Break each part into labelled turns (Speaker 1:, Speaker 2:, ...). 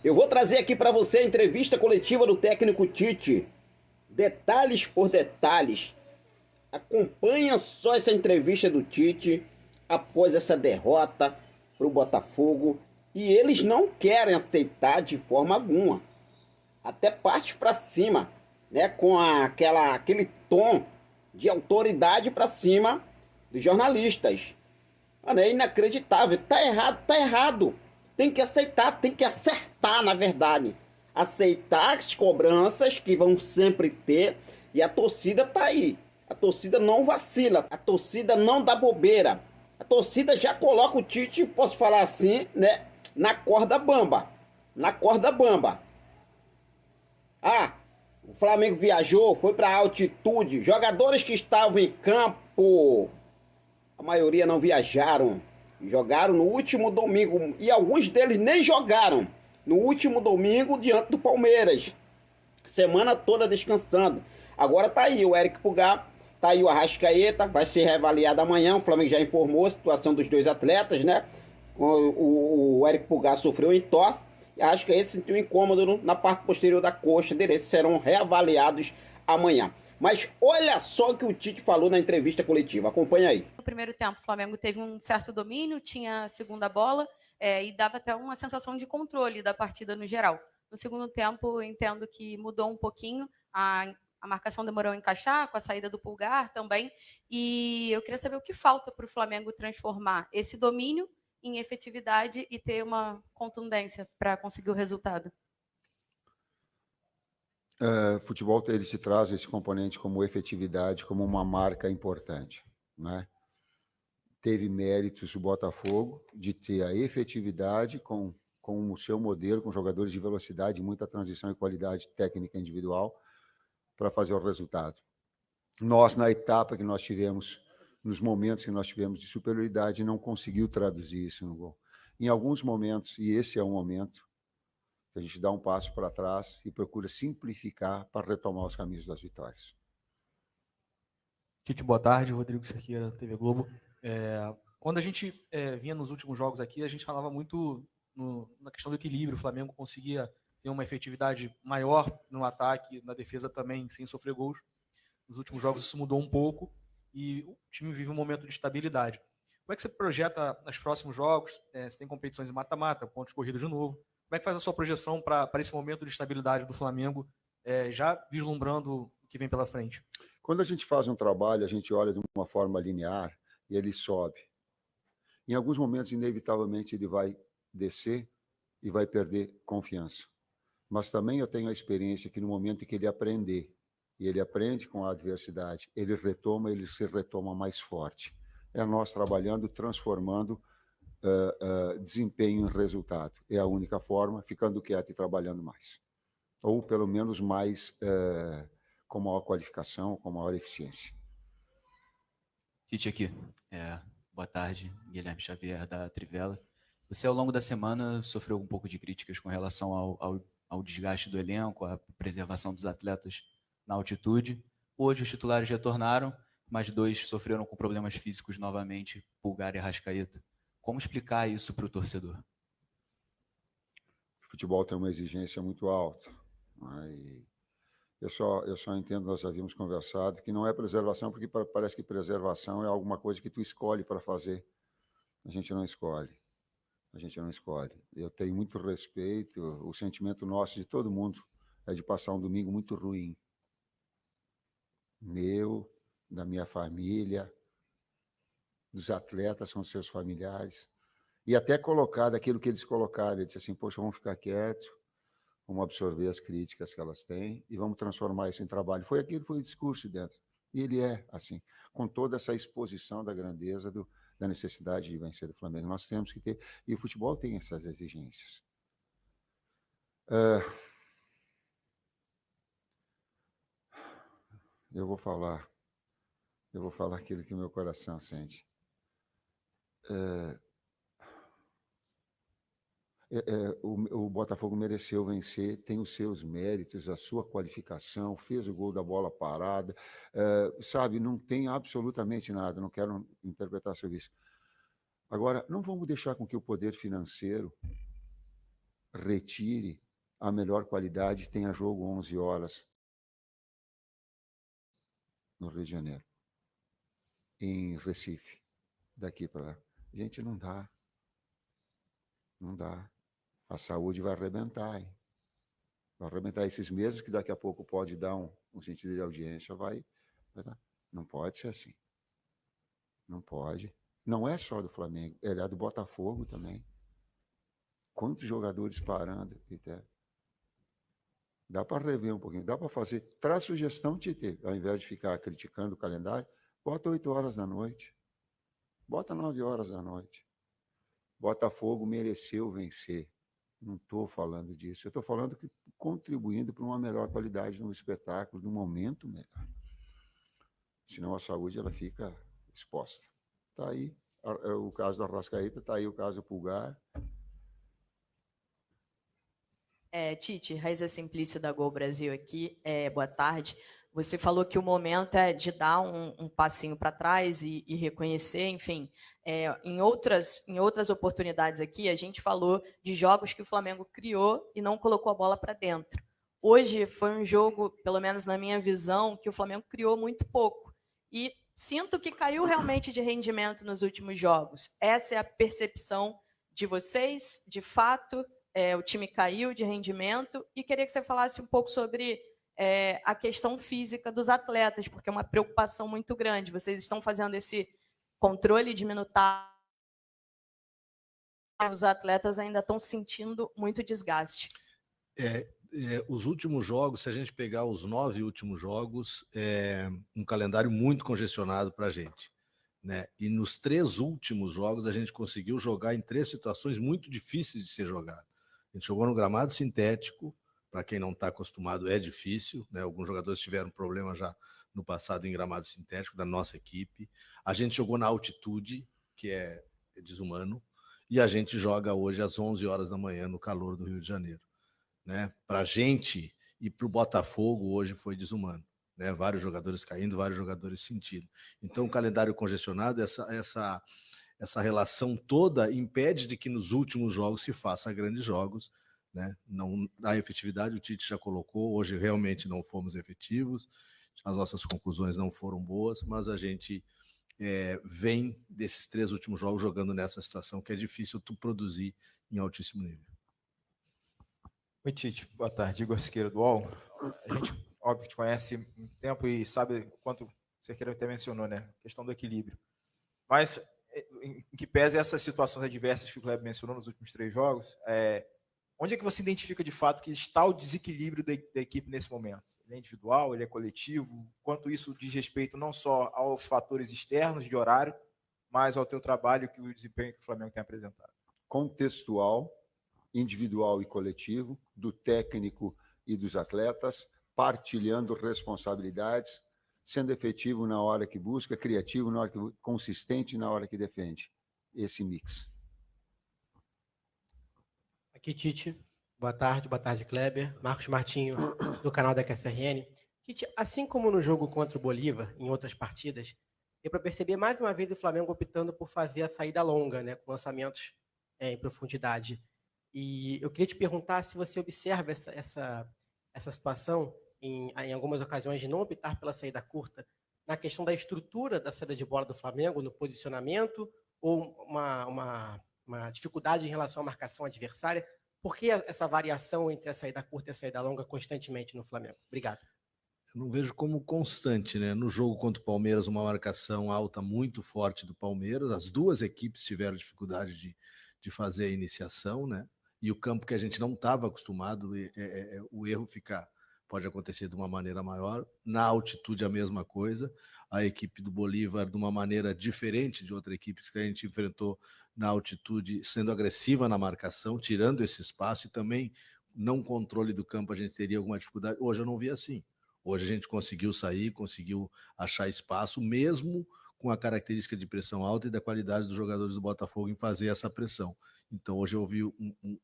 Speaker 1: Eu vou trazer aqui para você a entrevista coletiva do técnico Tite. Detalhes por detalhes. Acompanha só essa entrevista do Tite após essa derrota para o Botafogo. E eles não querem aceitar de forma alguma. Até parte para cima, né? Com aquele tom de autoridade para cima dos jornalistas. Mano, é inacreditável. Tá errado, tá errado. Tem que aceitar, tem que acertar, na verdade. Aceitar as cobranças que vão sempre ter. E a torcida tá aí. A torcida não vacila. A torcida não dá bobeira. A torcida já coloca o Tite, posso falar assim, né? Na corda bamba. Na corda bamba. Ah, o Flamengo viajou, foi pra altitude. Jogadores que estavam em campo, a maioria não viajaram. Jogaram no último domingo. E alguns deles nem jogaram. No último domingo diante do Palmeiras. Semana toda descansando. Agora tá aí o Eric Pulgar. Tá aí o Arrascaeta. Vai ser reavaliado amanhã. O Flamengo já informou a situação dos dois atletas, né? O Eric Pulgar sofreu entorse. E Arrascaeta sentiu um incômodo na parte posterior da coxa direita. Serão reavaliados amanhã. Mas olha só o que o Tite falou na entrevista coletiva. Acompanha aí.
Speaker 2: No primeiro tempo, o Flamengo teve um certo domínio, tinha a segunda bola e dava até uma sensação de controle da partida no geral. No segundo tempo, eu entendo que mudou um pouquinho, a marcação demorou a encaixar com a saída do Pulgar também. E eu queria saber o que falta para o Flamengo transformar esse domínio em efetividade e ter uma contundência para conseguir o resultado.
Speaker 3: Futebol ele te traz esse componente como efetividade, como uma marca importante, né? Teve méritos o Botafogo de ter a efetividade com o seu modelo, com jogadores de velocidade, muita transição e qualidade técnica individual para fazer o resultado. Nós, na etapa que nós tivemos, nos momentos que nós tivemos de superioridade, não conseguiu traduzir isso no gol. Em alguns momentos, e esse é um momento, a gente dá um passo para trás e procura simplificar para retomar os caminhos das vitórias.
Speaker 4: Tite, boa tarde. Rodrigo Cerqueira, TV Globo. Quando a gente vinha nos últimos jogos aqui, a gente falava muito na questão do equilíbrio. O Flamengo conseguia ter uma efetividade maior no ataque, na defesa também, sem sofrer gols. Nos últimos jogos isso mudou um pouco e o time vive um momento de estabilidade. Como é que você projeta os próximos jogos? Você tem competições em mata-mata, pontos corridos de novo. Como é que faz a sua projeção para esse momento de estabilidade do Flamengo, já vislumbrando o que vem pela frente?
Speaker 3: Quando a gente faz um trabalho, a gente olha de uma forma linear e ele sobe. Em alguns momentos, inevitavelmente, ele vai descer e vai perder confiança. Mas também eu tenho a experiência que no momento em que ele aprender, e ele aprende com a adversidade, ele se retoma mais forte. É nós trabalhando, transformando desempenho em resultado. É a única forma, ficando quieto e trabalhando mais. Ou pelo menos mais com maior qualificação, com maior eficiência.
Speaker 5: Tite aqui. Boa tarde, Guilherme Xavier da Trivela. Você ao longo da semana sofreu um pouco de críticas com relação ao desgaste do elenco, à preservação dos atletas na altitude. Hoje os titulares retornaram, mas dois sofreram com problemas físicos novamente, Pulgar e Arrascaeta. Como explicar isso para o torcedor?
Speaker 3: O futebol tem uma exigência muito alta. Né? Eu só entendo, nós havíamos conversado, que não é preservação, porque parece que preservação é alguma coisa que tu escolhe para fazer. A gente não escolhe. A gente não escolhe. Eu tenho muito respeito, o sentimento nosso, de todo mundo, é de passar um domingo muito ruim. Meu, da minha família, dos atletas com seus familiares. E até colocar daquilo que eles colocaram. Ele disse assim, poxa, vamos ficar quietos, vamos absorver as críticas que elas têm e vamos transformar isso em trabalho. Foi o discurso dentro. E ele é assim, com toda essa exposição da grandeza da necessidade de vencer do Flamengo. Nós temos que ter, e o futebol tem essas exigências. Eu vou falar aquilo que o meu coração sente. O Botafogo mereceu vencer, tem os seus méritos, a sua qualificação, fez o gol da bola parada, sabe, não tem absolutamente nada, não quero interpretar sobre isso. Agora, não vamos deixar com que o poder financeiro retire a melhor qualidade, tenha jogo 11 horas no Rio de Janeiro, em Recife, daqui para lá. Gente, não dá. Não dá. A saúde vai arrebentar, hein? Vai arrebentar esses meses que daqui a pouco pode dar um sentido de audiência, vai dar. Não pode ser assim. Não pode. Não é só do Flamengo, é do Botafogo também. Quantos jogadores parando, Peter? Dá para rever um pouquinho, dá para fazer. Traz sugestão, Tite, ao invés de ficar criticando o calendário, bota 8 horas da noite. Bota 9 horas da noite. Botafogo mereceu vencer. Não estou falando disso. Eu estou falando que contribuindo para uma melhor qualidade no espetáculo, no momento melhor. Senão a saúde ela fica exposta. Está aí o caso da Arrascaeta, está aí o caso do Pulgar.
Speaker 6: Tite, Raiza Simplício da Gol Brasil aqui. Boa tarde. Você falou que o momento é de dar um passinho para trás e reconhecer, enfim. Em outras oportunidades aqui, a gente falou de jogos que o Flamengo criou e não colocou a bola para dentro. Hoje foi um jogo, pelo menos na minha visão, que o Flamengo criou muito pouco. E sinto que caiu realmente de rendimento nos últimos jogos. Essa é a percepção de vocês, de fato. O time caiu de rendimento e queria que você falasse um pouco sobre a questão física dos atletas, porque é uma preocupação muito grande. Vocês estão fazendo esse controle de minutagem, os atletas ainda estão sentindo muito desgaste.
Speaker 7: Os últimos jogos, se a gente pegar os 9 últimos jogos, é um calendário muito congestionado para a gente, né? E nos 3 últimos jogos a gente conseguiu jogar em 3 situações muito difíceis de ser jogado. A gente jogou no gramado sintético, para quem não está acostumado é difícil, né? Alguns jogadores tiveram problema já no passado em gramado sintético da nossa equipe. A gente jogou na altitude, que é desumano, e a gente joga hoje às 11 horas da manhã no calor do Rio de Janeiro, né? Para a gente e para o Botafogo hoje foi desumano, né? Vários jogadores caindo, vários jogadores sentindo. Então o calendário congestionado, essa relação toda impede de que nos últimos jogos se faça grandes jogos, né? Não, a efetividade o Tite já colocou, hoje realmente não fomos efetivos, as nossas conclusões não foram boas, mas a gente vem desses 3 últimos jogos jogando nessa situação que é difícil tu produzir em altíssimo nível.
Speaker 8: Oi, Tite, boa tarde, Igor Siqueira do UOL. A gente, óbvio, te conhece há muito tempo e sabe o quanto o Cerqueira até mencionou, né? A questão do equilíbrio. Mas em que pese essas situações adversas que o Kleber mencionou nos últimos 3 jogos, onde é que você identifica de fato que está o desequilíbrio da equipe nesse momento? Ele é individual, ele é coletivo? Quanto isso diz respeito não só aos fatores externos de horário, mas ao teu trabalho e o desempenho que o Flamengo tem apresentado?
Speaker 3: Contextual, individual e coletivo, do técnico e dos atletas, partilhando responsabilidades, sendo efetivo na hora que busca, criativo na hora que consistente na hora que defende. Esse mix.
Speaker 9: Aqui, Tite. Boa tarde, Kleber. Marcos Martinho, do canal da QSRN. Tite, assim como no jogo contra o Bolívar, em outras partidas, deu para perceber mais uma vez o Flamengo optando por fazer a saída longa, né, com lançamentos em profundidade. E eu queria te perguntar se você observa essa situação em algumas ocasiões de não optar pela saída curta, na questão da estrutura da saída de bola do Flamengo, no posicionamento, ou uma dificuldade em relação à marcação adversária. Por que essa variação entre a saída curta e a saída longa constantemente no Flamengo? Obrigado.
Speaker 7: Eu não vejo como constante, né? No jogo contra o Palmeiras, uma marcação alta muito forte do Palmeiras. As 2 equipes tiveram dificuldade de fazer a iniciação, né? E o campo que a gente não estava acostumado, o erro pode acontecer de uma maneira maior. Na altitude, a mesma coisa. A equipe do Bolívar, de uma maneira diferente de outra equipe que a gente enfrentou na altitude, sendo agressiva na marcação, tirando esse espaço, e também não controle do campo, a gente teria alguma dificuldade. Hoje eu não vi assim. Hoje a gente conseguiu sair, conseguiu achar espaço, mesmo com a característica de pressão alta e da qualidade dos jogadores do Botafogo em fazer essa pressão. Então hoje eu vi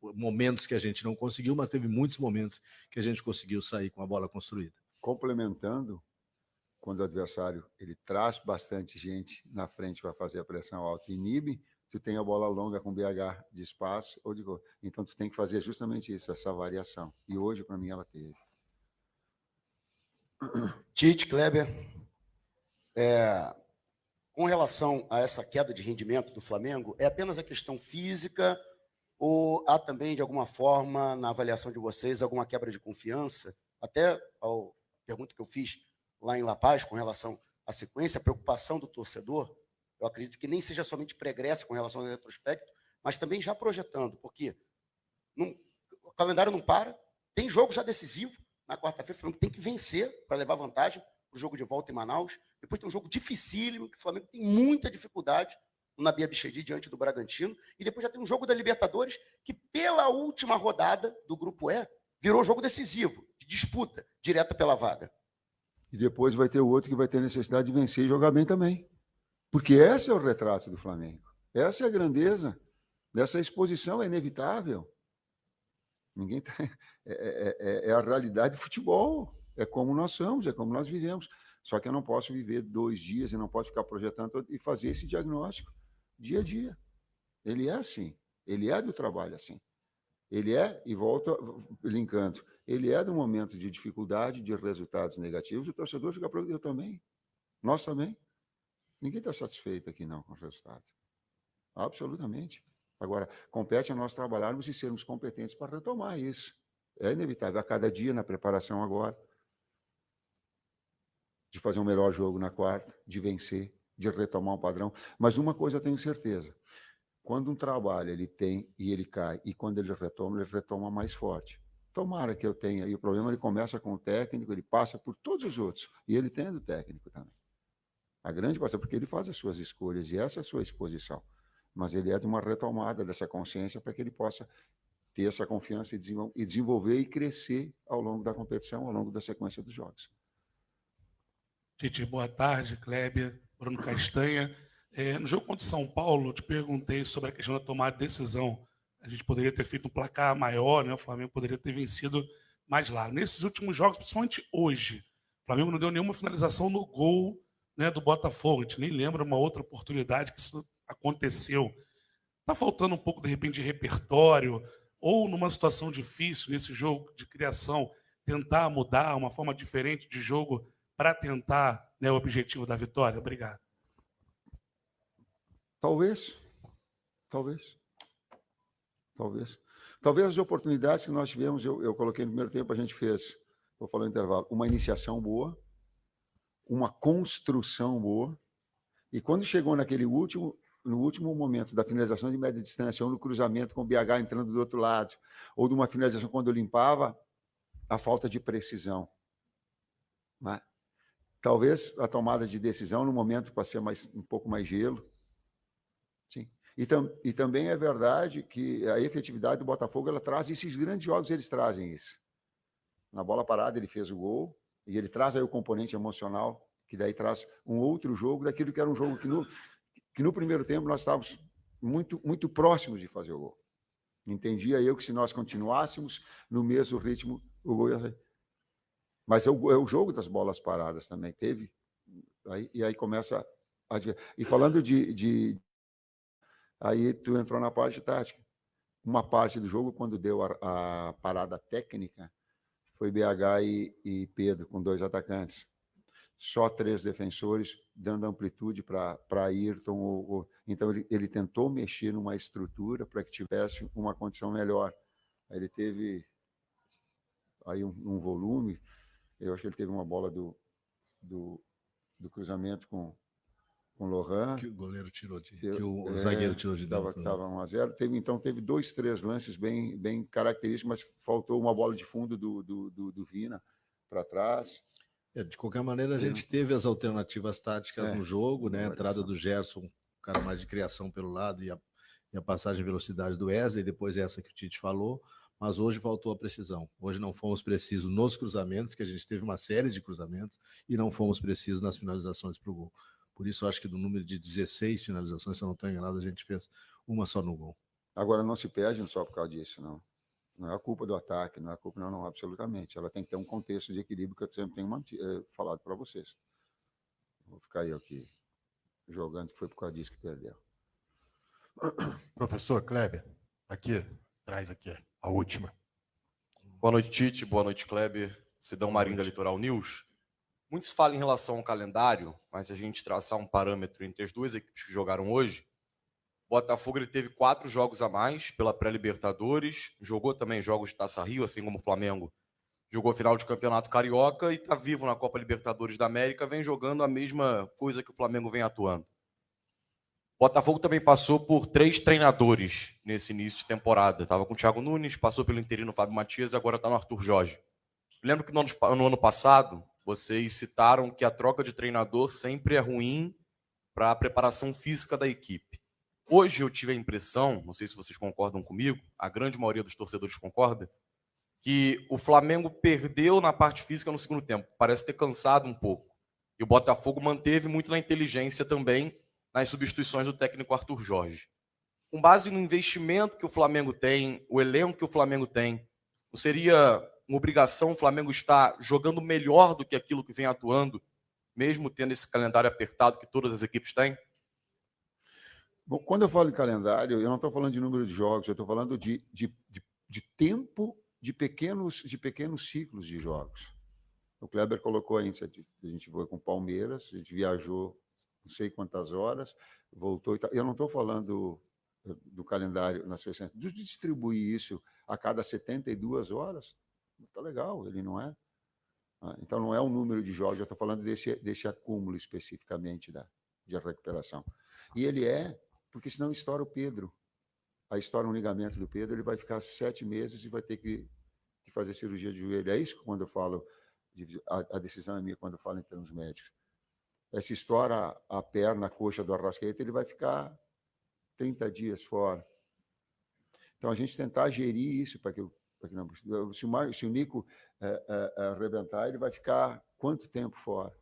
Speaker 7: momentos que a gente não conseguiu, mas teve muitos momentos que a gente conseguiu sair com a bola construída.
Speaker 3: Complementando, quando o adversário ele traz bastante gente na frente para fazer a pressão alta e inibe, tu tem a bola longa com BH de espaço ou de gol. Então, tu tem que fazer justamente isso, essa variação. E hoje, para mim, ela teve.
Speaker 10: Tite, Kleber, com relação a essa queda de rendimento do Flamengo, é apenas a questão física ou há também, de alguma forma, na avaliação de vocês, alguma quebra de confiança? Até a pergunta que eu fiz lá em La Paz, com relação à sequência, a preocupação do torcedor, eu acredito que nem seja somente pregressa com relação ao retrospecto, mas também já projetando, porque o calendário não para, tem jogo já decisivo, na quarta-feira o Flamengo tem que vencer para levar vantagem para o jogo de volta em Manaus, depois tem um jogo dificílimo, que o Flamengo tem muita dificuldade no Nabi Abichedi diante do Bragantino, e depois já tem um jogo da Libertadores, que pela última rodada do Grupo E, virou jogo decisivo, de disputa, direta pela vaga.
Speaker 3: E depois vai ter o outro que vai ter necessidade de vencer e jogar bem também. Porque esse é o retrato do Flamengo. Essa é a grandeza. Dessa exposição é inevitável. Ninguém tá... é a realidade do futebol. É como nós somos, é como nós vivemos. Só que eu não posso viver 2 dias e não posso ficar projetando e fazer esse diagnóstico dia a dia. Ele é assim. Ele é do trabalho assim. Ele é, e volto linkando, ele é do momento de dificuldade, de resultados negativos, o torcedor fica preocupado, eu também. Nós também. Ninguém está satisfeito aqui, não, com o resultado. Absolutamente. Agora, compete a nós trabalharmos e sermos competentes para retomar isso. É inevitável. A cada dia, na preparação agora, de fazer um melhor jogo na quarta, de vencer, de retomar um padrão. Mas uma coisa eu tenho certeza. Quando um trabalho ele tem e ele cai, e quando ele retoma mais forte. Tomara que eu tenha. E o problema ele começa com o técnico, ele passa por todos os outros. E ele tem do técnico também. A grande parte é porque ele faz as suas escolhas e essa é a sua exposição. Mas ele é de uma retomada dessa consciência para que ele possa ter essa confiança e desenvolver e crescer ao longo da competição, ao longo da sequência dos jogos.
Speaker 11: Tite, boa tarde, Kleber, Bruno Castanha. No jogo contra o São Paulo, eu te perguntei sobre a questão da tomada de decisão. A gente poderia ter feito um placar maior, né? O Flamengo poderia ter vencido mais lá. Nesses últimos jogos, principalmente hoje, o Flamengo não deu nenhuma finalização no gol, né, do Botafogo. A gente nem lembra uma outra oportunidade que isso aconteceu. Está faltando um pouco, de repente, de repertório, ou numa situação difícil, nesse jogo de criação, tentar mudar uma forma diferente de jogo para tentar, né, o objetivo da vitória? Obrigado.
Speaker 3: Talvez. Talvez as oportunidades que nós tivemos, eu coloquei no primeiro tempo, a gente fez, vou falar no intervalo, uma iniciação boa, uma construção boa, e quando chegou no último momento da finalização de média distância, ou no cruzamento com o BH entrando do outro lado, ou de uma finalização quando eu limpava, a falta de precisão. Né? Talvez a tomada de decisão no momento para ser um pouco mais gelo. Sim. E também é verdade que a efetividade do Botafogo ela traz esses grandes jogos, eles trazem isso. Na bola parada ele fez o gol, e ele traz aí o componente emocional, que daí traz um outro jogo, daquilo que era um jogo que no primeiro tempo nós estávamos muito, muito próximos de fazer o gol. Entendia eu que se nós continuássemos no mesmo ritmo, o gol ia sair. Mas é o jogo das bolas paradas também, teve. E aí começa a... E falando aí tu entrou na parte tática. Uma parte do jogo, quando deu a parada técnica, foi BH e Pedro, com 2 atacantes. Só 3 defensores, dando amplitude para Ayrton. Então, ele tentou mexer numa estrutura para que tivesse uma condição melhor. Aí ele teve aí um volume. Eu acho que ele teve uma bola do cruzamento com o Lohan.
Speaker 7: Que o goleiro tirou que o zagueiro tirou de dentro.
Speaker 3: Estava 1-0. Teve 2, 3 lances bem característicos, mas faltou uma bola de fundo do Vina para trás.
Speaker 7: De qualquer maneira, a gente teve as alternativas táticas no jogo, né? A entrada do Gerson, um cara mais de criação pelo lado, e a passagem de velocidade do Wesley, depois essa que o Tite falou, mas hoje faltou a precisão. Hoje não fomos precisos nos cruzamentos, que a gente teve uma série de cruzamentos, e não fomos precisos nas finalizações para o gol. Por isso, acho que do número de 16 finalizações, se eu não estou enganado, a gente fez uma só no gol.
Speaker 3: Agora, não se perde só por causa disso, não. Não é a culpa do ataque, não é a culpa, não, absolutamente. Ela tem que ter um contexto de equilíbrio que eu sempre tenho falado para vocês. Vou ficar aí aqui jogando, que foi por causa disso que perdeu.
Speaker 12: Professor Kleber, aqui, traz aqui a última.
Speaker 13: Boa noite, Tite. Boa noite, Kleber. Sidão Marinho da Litoral News. Muito se fala em relação ao calendário, mas se a gente traçar um parâmetro entre as duas equipes que jogaram hoje, o Botafogo ele teve 4 jogos a mais pela pré-Libertadores, jogou também jogos de Taça Rio, assim como o Flamengo jogou a final de Campeonato Carioca e está vivo na Copa Libertadores da América, vem jogando a mesma coisa que o Flamengo vem atuando. O Botafogo também passou por 3 treinadores nesse início de temporada. Estava com o Thiago Nunes, passou pelo interino Fábio Matias e agora está no Arthur Jorge. Lembro que no ano passado, vocês citaram que a troca de treinador sempre é ruim para a preparação física da equipe. Hoje eu tive a impressão, não sei se vocês concordam comigo, a grande maioria dos torcedores concorda, que o Flamengo perdeu na parte física no segundo tempo. Parece ter cansado um pouco. E o Botafogo manteve muito na inteligência também nas substituições do técnico Arthur Jorge. Com base no investimento que o Flamengo tem, o elenco que o Flamengo tem, não seria uma obrigação o Flamengo estar jogando melhor do que aquilo que vem atuando, mesmo tendo esse calendário apertado que todas as equipes têm?
Speaker 3: Bom, quando eu falo em calendário, eu não estou falando de número de jogos, eu estou falando de tempo de pequenos ciclos de jogos. O Kleber colocou aí, a gente foi com o Palmeiras, a gente viajou não sei quantas horas, voltou e tal. Eu não estou falando do calendário na sequência, de distribuir isso a cada 72 horas. Está legal, ele não é. Então, não é o número de jogos, eu estou falando desse acúmulo especificamente de recuperação. E ele porque senão estoura o Pedro. Aí estoura um ligamento do Pedro, ele vai ficar 7 meses e vai ter que fazer cirurgia de joelho. É isso que quando eu falo, a decisão é minha quando eu falo em termos médicos. Se estoura a perna, a coxa do Arrascaeta, ele vai ficar 30 dias fora. Então, a gente tentar gerir isso para que não... Se o Nico arrebentar, ele vai ficar quanto tempo fora?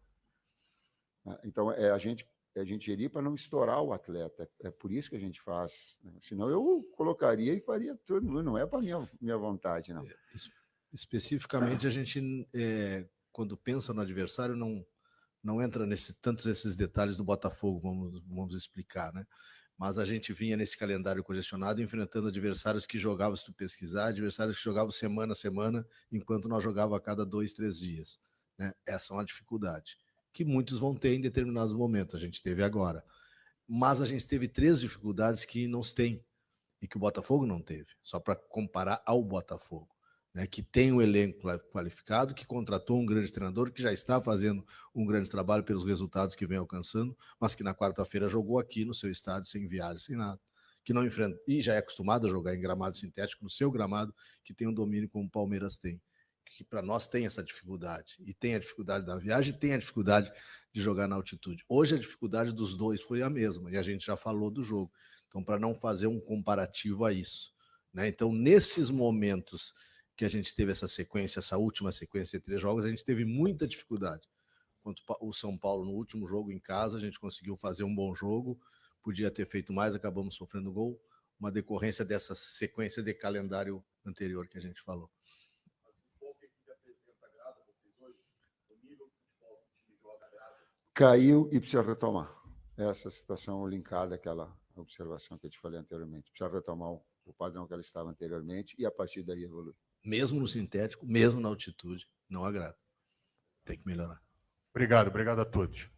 Speaker 3: Então, a gente gerir para não estourar o atleta. É por isso que a gente faz. Senão eu colocaria e faria tudo. Não é para minha vontade, não.
Speaker 7: Especificamente, a gente, quando pensa no adversário, não entra tantos esses detalhes do Botafogo, vamos explicar, né? Mas a gente vinha nesse calendário congestionado enfrentando adversários que jogavam, se tu pesquisar, adversários que jogavam semana a semana, enquanto nós jogávamos a cada 2, 3 dias. Né? Essa é uma dificuldade que muitos vão ter em determinados momentos, a gente teve agora. Mas a gente teve 3 dificuldades que não se tem e que o Botafogo não teve, só para comparar ao Botafogo. Né, que tem um elenco qualificado, que contratou um grande treinador, que já está fazendo um grande trabalho pelos resultados que vem alcançando, mas que na quarta-feira jogou aqui no seu estádio, sem viagem, sem nada. Que não enfrenta, e já é acostumado a jogar em gramado sintético, no seu gramado, que tem um domínio como o Palmeiras tem. Que para nós tem essa dificuldade. E tem a dificuldade da viagem, e tem a dificuldade de jogar na altitude. Hoje a dificuldade dos dois foi a mesma, e a gente já falou do jogo. Então, para não fazer um comparativo a isso. Né? Então, nesses momentos que a gente teve essa última sequência de 3 jogos, a gente teve muita dificuldade. Quanto o São Paulo, no último jogo em casa, a gente conseguiu fazer um bom jogo, podia ter feito mais, acabamos sofrendo gol, uma decorrência dessa sequência de calendário anterior que a gente falou.
Speaker 3: Caiu e precisa retomar. Essa situação linkada àquela observação que eu te falei anteriormente. Precisa retomar o padrão que ela estava anteriormente e a partir daí evoluir.
Speaker 7: Mesmo no sintético, mesmo na altitude, não agrada. Tem que melhorar.
Speaker 12: Obrigado a todos.